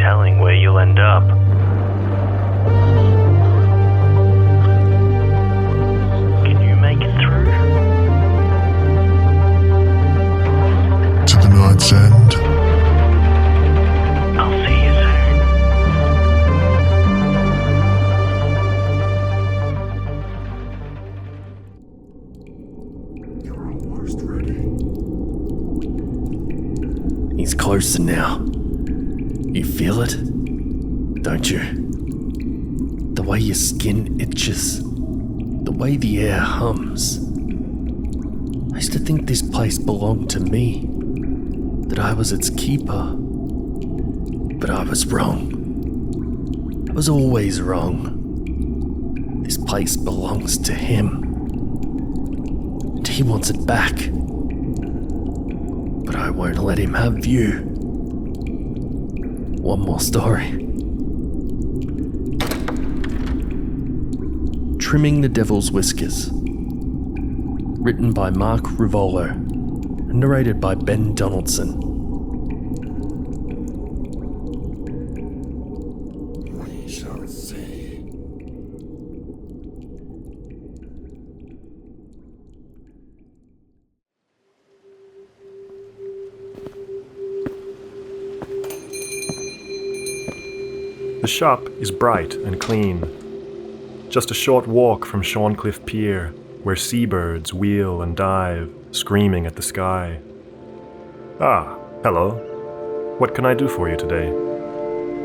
telling where you'll end up. Can you make it through? To the night's end. I'll see you soon. You're almost ready. He's closer now. You feel it? Don't you? The way your skin itches. The way the air hums. I used to think this place belonged to me. That I was its keeper. But I was wrong. I was always wrong. This place belongs to him. And he wants it back. But I won't let him have you. One more story. Trimming the Devil's Whiskers. Written by Marc Ruvolo. And narrated by Ben Donaldson. We shall see. The shop is bright and clean. Just a short walk from Shorncliffe Pier, where seabirds wheel and dive, screaming at the sky. Ah, hello. What can I do for you today?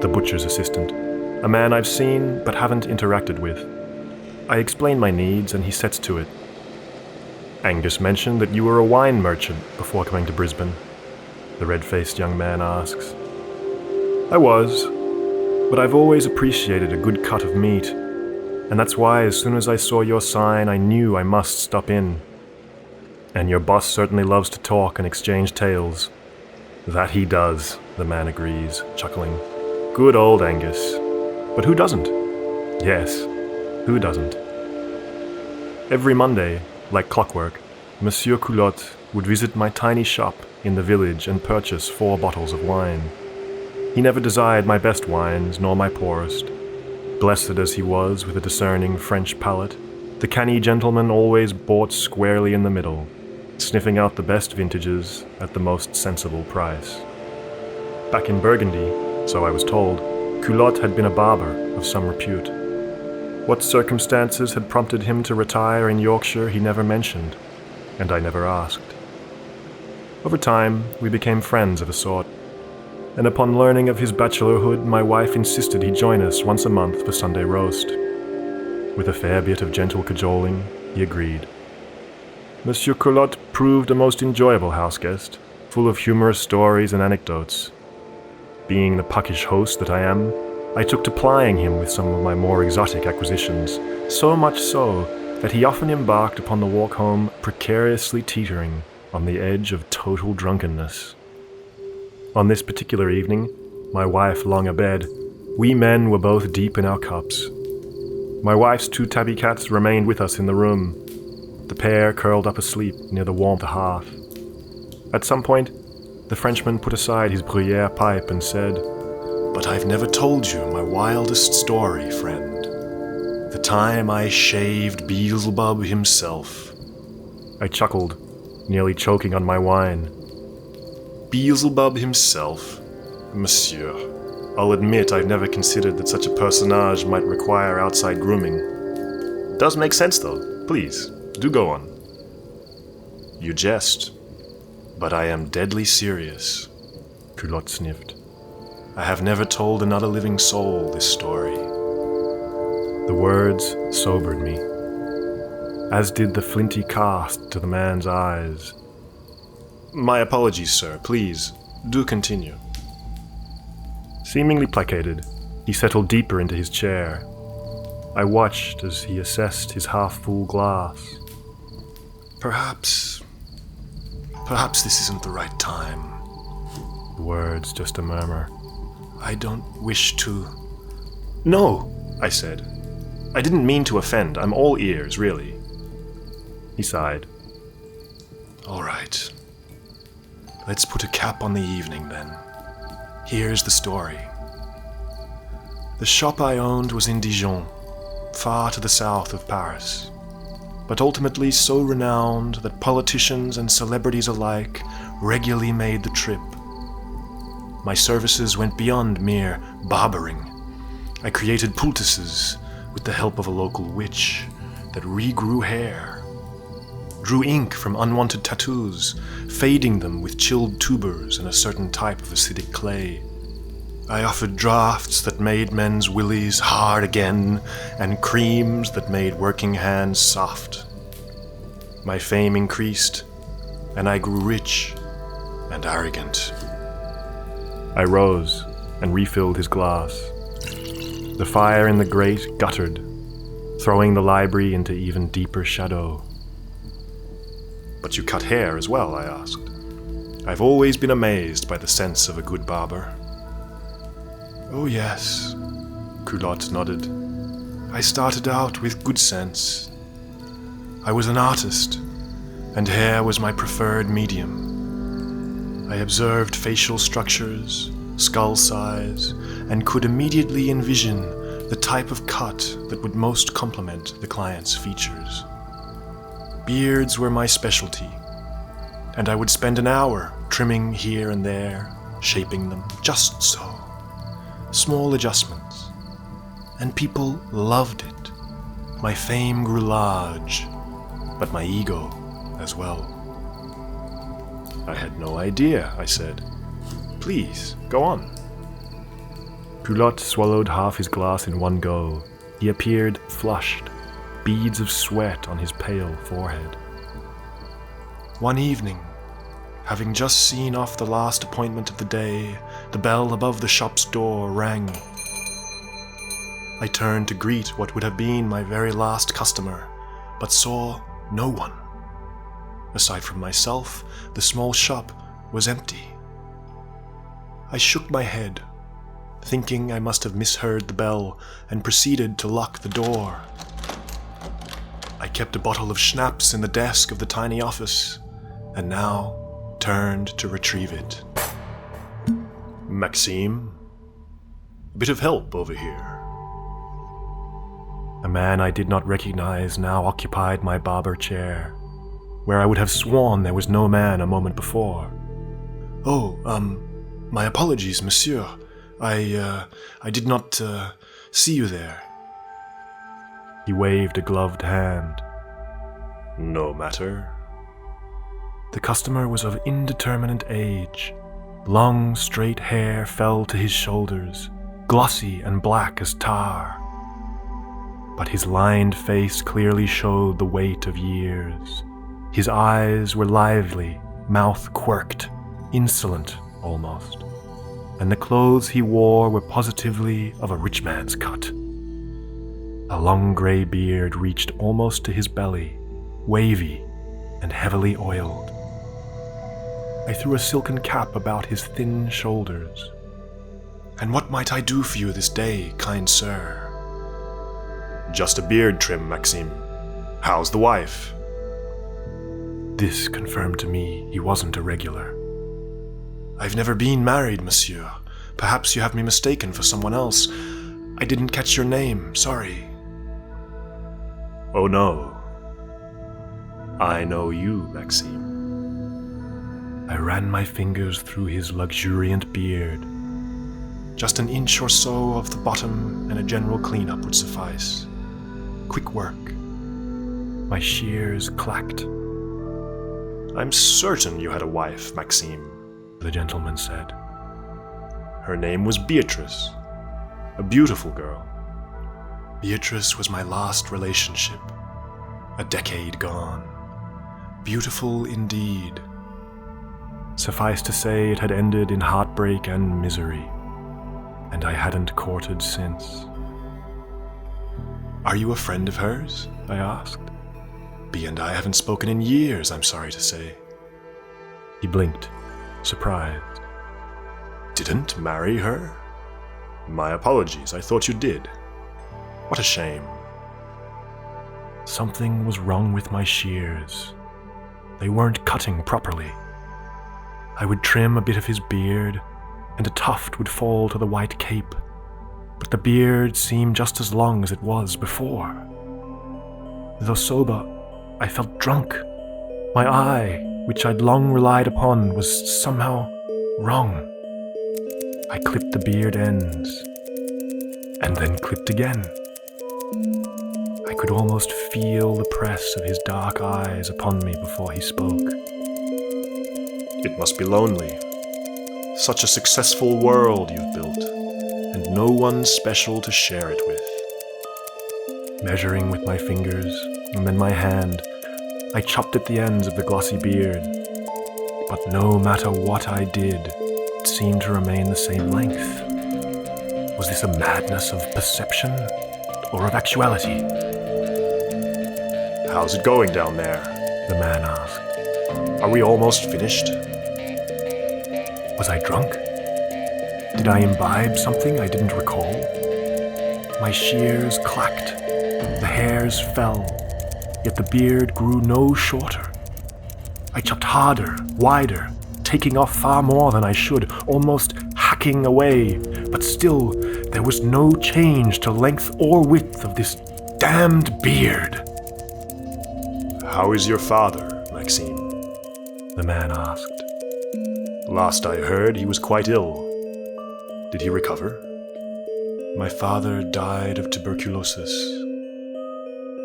The butcher's assistant, a man I've seen but haven't interacted with. I explain my needs and he sets to it. Angus mentioned that you were a wine merchant before coming to Brisbane, the red-faced young man asks. I was, but I've always appreciated a good cut of meat, and that's why as soon as I saw your sign I knew I must stop in. And your boss certainly loves to talk and exchange tales. That he does, the man agrees, chuckling. Good old Angus. But who doesn't? Yes, who doesn't? Every Monday, like clockwork, Monsieur Culotte would visit my tiny shop in the village and purchase 4 bottles of wine. He never desired my best wines, nor my poorest. Blessed as he was with a discerning French palate, the canny gentleman always bought squarely in the middle, sniffing out the best vintages at the most sensible price. Back in Burgundy, so I was told, Culotte had been a barber of some repute. What circumstances had prompted him to retire in Yorkshire he never mentioned, and I never asked. Over time, we became friends of a sort, and upon learning of his bachelorhood, my wife insisted he join us once a month for Sunday roast. With a fair bit of gentle cajoling, he agreed. Monsieur Culotte proved a most enjoyable houseguest, full of humorous stories and anecdotes. Being the puckish host that I am, I took to plying him with some of my more exotic acquisitions, so much so that he often embarked upon the walk home precariously teetering on the edge of total drunkenness. On this particular evening, my wife long abed, we men were both deep in our cups. My wife's 2 tabby cats remained with us in the room, the pair curled up asleep near the warmth hearth. At some point, the Frenchman put aside his Gruyere pipe and said, "But I've never told you my wildest story, friend. The time I shaved Beelzebub himself." I chuckled, nearly choking on my wine. Beelzebub himself? Monsieur, I'll admit I've never considered that such a personage might require outside grooming. It does make sense, though. Please, do go on. You jest, but I am deadly serious, Culotte sniffed. I have never told another living soul this story. The words sobered me, as did the flinty cast to the man's eyes. My apologies, sir. Please, do continue. Seemingly placated, he settled deeper into his chair. I watched as he assessed his half-full glass. Perhaps this isn't the right time. The words just a murmur. I don't wish to... No, I said. I didn't mean to offend. I'm all ears, really. He sighed. All right. Let's put a cap on the evening, then. Here's the story. The shop I owned was in Dijon, far to the south of Paris, but ultimately so renowned that politicians and celebrities alike regularly made the trip. My services went beyond mere barbering. I created poultices with the help of a local witch that regrew hair, drew ink from unwanted tattoos, fading them with chilled tubers and a certain type of acidic clay. I offered draughts that made men's willies hard again, and creams that made working hands soft. My fame increased, and I grew rich and arrogant. I rose and refilled his glass. The fire in the grate guttered, throwing the library into even deeper shadow. "But you cut hair as well?" I asked. "I've always been amazed by the sense of a good barber." "Oh yes," Culotte nodded. "I started out with good sense. I was an artist, and hair was my preferred medium. I observed facial structures, skull size, and could immediately envision the type of cut that would most complement the client's features. Beards were my specialty, and I would spend an hour trimming here and there, shaping them just so. Small adjustments, and people loved it. My fame grew large, but my ego as well." "I had no idea," I said. "Please, go on." Culotte swallowed half his glass in one go. He appeared flushed, beads of sweat on his pale forehead. "One evening, having just seen off the last appointment of the day, the bell above the shop's door rang. I turned to greet what would have been my very last customer, but saw no one. Aside from myself, the small shop was empty. I shook my head, thinking I must have misheard the bell, and proceeded to lock the door. I kept a bottle of schnapps in the desk of the tiny office, and now turned to retrieve it. "Maxime, a bit of help over here." A man I did not recognize now occupied my barber chair, where I would have sworn there was no man a moment before. "Oh, my apologies, monsieur. I did not see you there." He waved a gloved hand. "No matter." The customer was of indeterminate age. Long, straight hair fell to his shoulders, glossy and black as tar. But his lined face clearly showed the weight of years. His eyes were lively, mouth quirked, insolent almost, and the clothes he wore were positively of a rich man's cut. A long grey beard reached almost to his belly, wavy and heavily oiled. I threw a silken cap about his thin shoulders. "And what might I do for you this day, kind sir?" "Just a beard trim, Maxime. How's the wife?" This confirmed to me he wasn't a regular. "I've never been married, monsieur. Perhaps you have me mistaken for someone else. I didn't catch your name, sorry." "Oh no. I know you, Maxime." I ran my fingers through his luxuriant beard. Just an inch or so of the bottom and a general cleanup would suffice. Quick work. My shears clacked. "I'm certain you had a wife, Maxime," the gentleman said. "Her name was Beatrice. A beautiful girl." "Beatrice was my last relationship. A decade gone. Beautiful indeed. Suffice to say, it had ended in heartbreak and misery, and I hadn't courted since." "Are you a friend of hers?" I asked. "B and I haven't spoken in years, I'm sorry to say." He blinked, surprised. "Didn't marry her? My apologies, I thought you did. What a shame." Something was wrong with my shears. They weren't cutting properly. I would trim a bit of his beard, and a tuft would fall to the white cape. but the beard seemed just as long as it was before. Though sober, I felt drunk. My eye, which I'd long relied upon, was somehow wrong. I clipped the beard ends, and then clipped again. I could almost feel the press of his dark eyes upon me before he spoke. It must be lonely. Such a successful world you've built, and no one special to share it with. Measuring with my fingers, and then my hand, I chopped at the ends of the glossy beard. But no matter what I did, it seemed to remain the same length. Was this a madness of perception, or of actuality? How's it going down there? The man asked. Are we almost finished? Was I drunk? Did I imbibe something I didn't recall? My shears clacked, the hairs fell, yet the beard grew no shorter. I chopped harder, wider, taking off far more than I should, almost hacking away, but still there was no change to length or width of this damned beard. How is your father, Maxime? The man asked. Last I heard, he was quite ill. Did he recover? My father died of tuberculosis.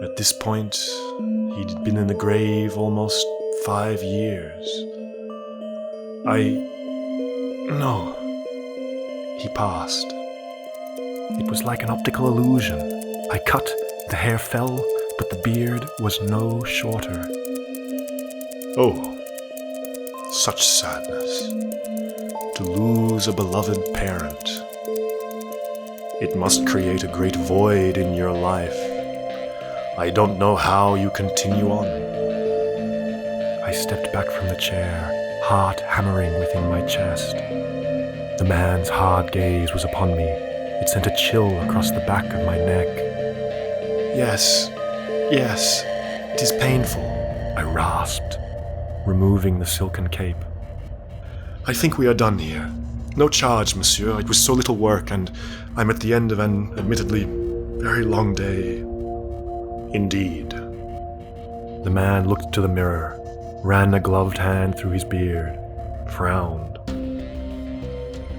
At this point, he'd been in the grave almost 5 years. No. He passed. It was like an optical illusion. I cut, the hair fell, but the beard was no shorter. Oh, such sadness. To lose a beloved parent. It must create a great void in your life. I don't know how you continue on. I stepped back from the chair, heart hammering within my chest. The man's hard gaze was upon me. It sent a chill across the back of my neck. Yes, it is painful, I rasped, removing the silken cape. I think we are done here. No charge, monsieur. It was so little work, and I'm at the end of an admittedly very long day. Indeed. The man looked to the mirror, ran a gloved hand through his beard, frowned.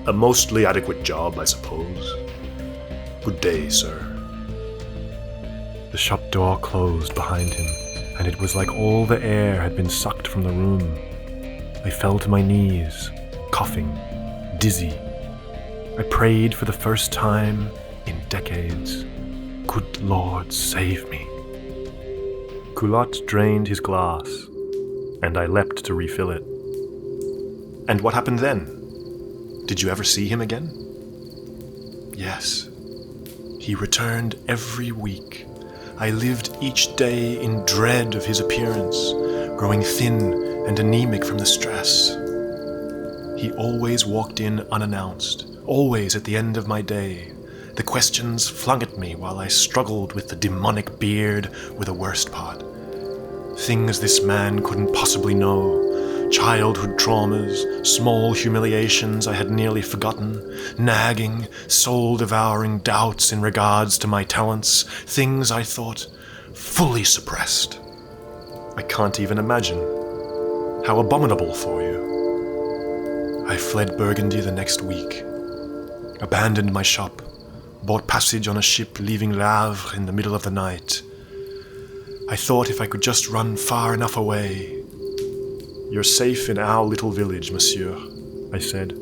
A mostly adequate job, I suppose. Good day, sir. The shop door closed behind him, and it was like all the air had been sucked from the room. I fell to my knees, coughing, dizzy. I prayed for the first time in decades. Good Lord, save me. Culotte drained his glass, and I leapt to refill it. And what happened then? Did you ever see him again? Yes. He returned every week. I lived each day in dread of his appearance, growing thin and anemic from the stress. He always walked in unannounced, always at the end of my day. The questions flung at me while I struggled with the demonic beard were the worst part. Things this man couldn't possibly know. Childhood traumas, small humiliations I had nearly forgotten, nagging, soul-devouring doubts in regards to my talents, things I thought fully suppressed. I can't even imagine. How abominable for you. I fled Burgundy the next week, abandoned my shop, bought passage on a ship leaving Le Havre in the middle of the night. I thought if I could just run far enough away. You're safe in our little village, monsieur, I said.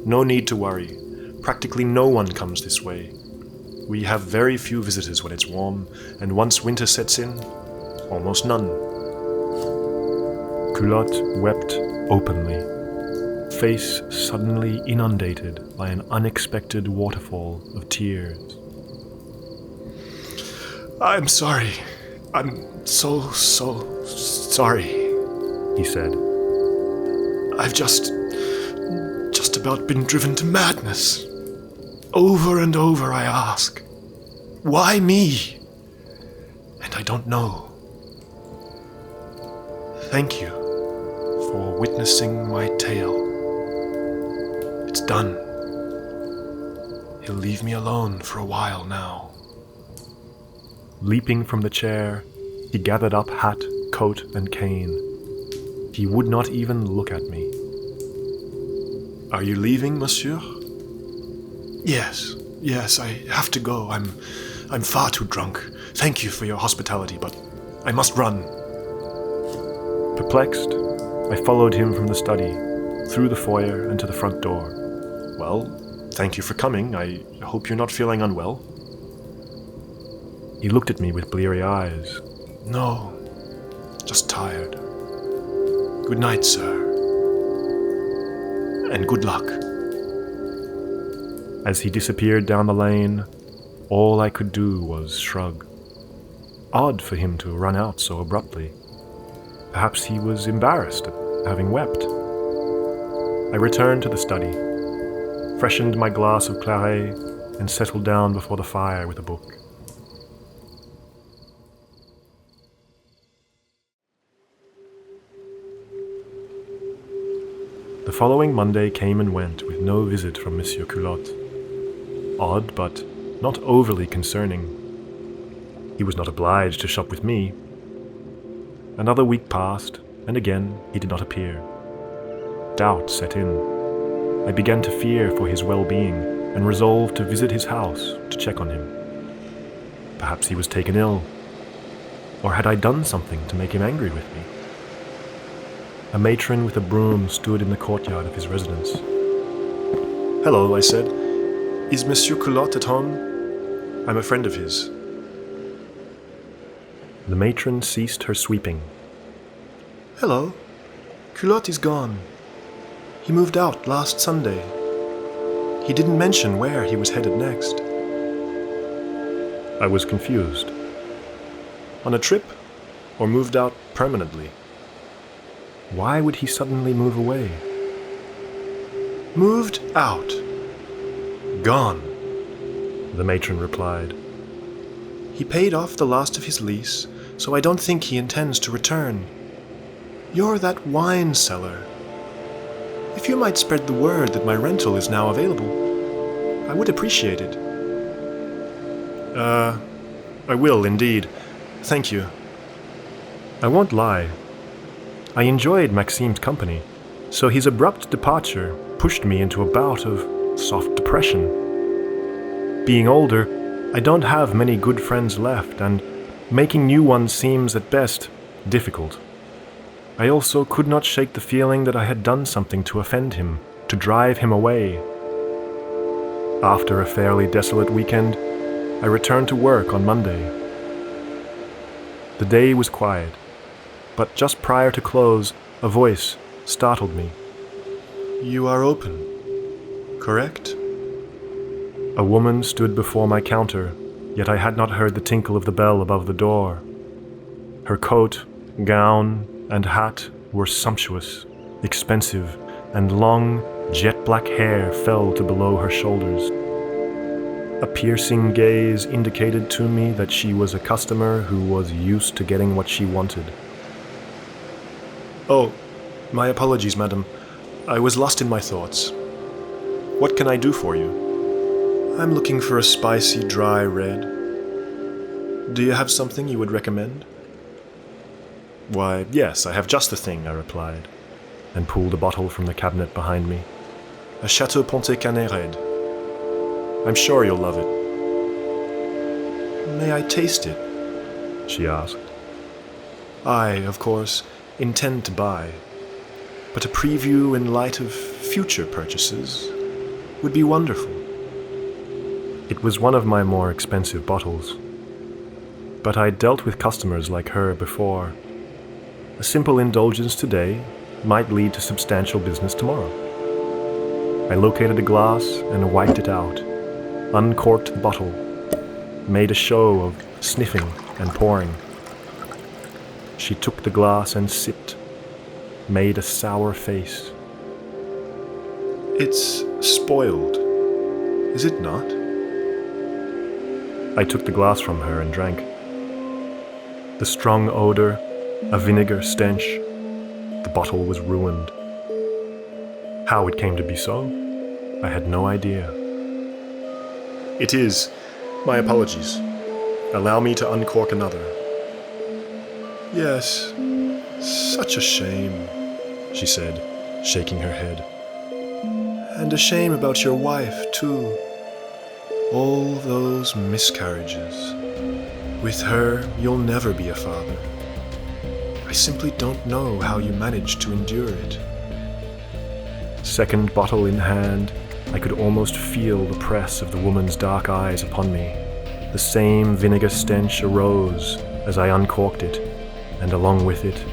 No need to worry. Practically no one comes this way. We have very few visitors when it's warm, and once winter sets in, almost none. Culotte wept openly, face suddenly inundated by an unexpected waterfall of tears. I'm sorry. I'm so sorry, he said. I've just about been driven to madness. Over and over I ask, why me? And I don't know. Thank you for witnessing my tale. It's done. He'll leave me alone for a while now. Leaping from the chair, he gathered up hat, coat, and cane. He would not even look at me. Are you leaving, monsieur? Yes, I have to go. I'm far too drunk. Thank you for your hospitality, but I must run. Perplexed, I followed him from the study, through the foyer and to the front door. Well, thank you for coming. I hope you're not feeling unwell. He looked at me with bleary eyes. No, just tired. Good night, sir. And good luck. As he disappeared down the lane, all I could do was shrug. Odd for him to run out so abruptly. Perhaps he was embarrassed at having wept. I returned to the study, freshened my glass of claret, and settled down before the fire with a book. The following Monday came and went with no visit from Monsieur Culotte. Odd, but not overly concerning. He was not obliged to shop with me. Another week passed, and again he did not appear. Doubt set in. I began to fear for his well-being, and resolved to visit his house to check on him. Perhaps he was taken ill, or had I done something to make him angry with me? A matron with a broom stood in the courtyard of his residence. Hello, I said. Is Monsieur Culotte at home? I'm a friend of his. The matron ceased her sweeping. Hello. Culotte is gone. He moved out last Sunday. He didn't mention where he was headed next. I was confused. On a trip? Or moved out permanently? Why would he suddenly move away? Moved out. Gone, the matron replied. He paid off the last of his lease, so I don't think he intends to return. You're that wine seller. If you might spread the word that my rental is now available, I would appreciate it. I will indeed. Thank you. I won't lie. I enjoyed Maxime's company, so his abrupt departure pushed me into a bout of soft depression. Being older, I don't have many good friends left, and making new ones seems at best difficult. I also could not shake the feeling that I had done something to offend him, to drive him away. After a fairly desolate weekend, I returned to work on Monday. The day was quiet, but just prior to close, a voice startled me. You are open, correct? A woman stood before my counter, yet I had not heard the tinkle of the bell above the door. Her coat, gown, and hat were sumptuous, expensive, and long, jet-black hair fell to below her shoulders. A piercing gaze indicated to me that she was a customer who was used to getting what she wanted. Oh, my apologies, madam. I was lost in my thoughts. What can I do for you? I'm looking for a spicy, dry red. Do you have something you would recommend? Why, yes, I have just the thing, I replied, and pulled a bottle from the cabinet behind me. A Chateau Pontet Canet red. I'm sure you'll love it. May I taste it? She asked. I, of course, intend to buy, but a preview in light of future purchases would be wonderful. It was one of my more expensive bottles, but I'd dealt with customers like her before. A simple indulgence today might lead to substantial business tomorrow. I located a glass and wiped it out, uncorked the bottle, made a show of sniffing and pouring. She took the glass and sipped, made a sour face. It's spoiled, is it not? I took the glass from her and drank. The strong odor, a vinegar stench. The bottle was ruined. How it came to be so, I had no idea. It is. My apologies. Allow me to uncork another. Yes, such a shame, she said, shaking her head. And a shame about your wife, too. All those miscarriages. With her, you'll never be a father. I simply don't know how you managed to endure it. Second bottle in hand, I could almost feel the press of the woman's dark eyes upon me. The same vinegar stench arose as I uncorked it, and along with it,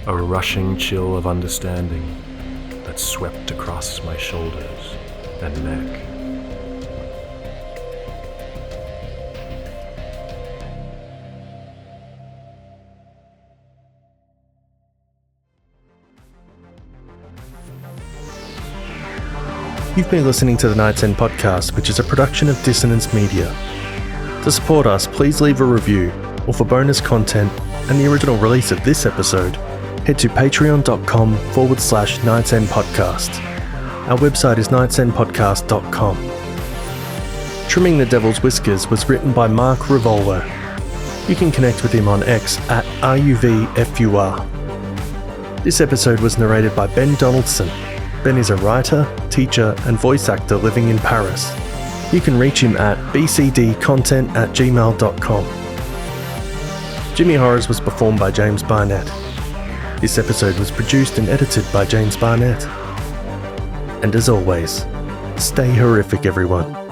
a rushing chill of understanding that swept across my shoulders and neck. You've been listening to the Night's End podcast, which is a production of Dissonance Media. To support us, please leave a review, or for bonus content and the original release of this episode, head to patreon.com/Night's End podcast. Our website is nightsendpodcast.com. Trimming the Devil's Whiskers was written by Marc Ruvolo. You can connect with him on X at RUVFUR. This episode was narrated by Ben Donaldson. Ben is a writer, teacher, and voice actor living in Paris. You can reach him at bcdcontent@gmail.com. Jimmy Horrors was performed by James Barnett. This episode was produced and edited by James Barnett. And as always, stay horrific, everyone.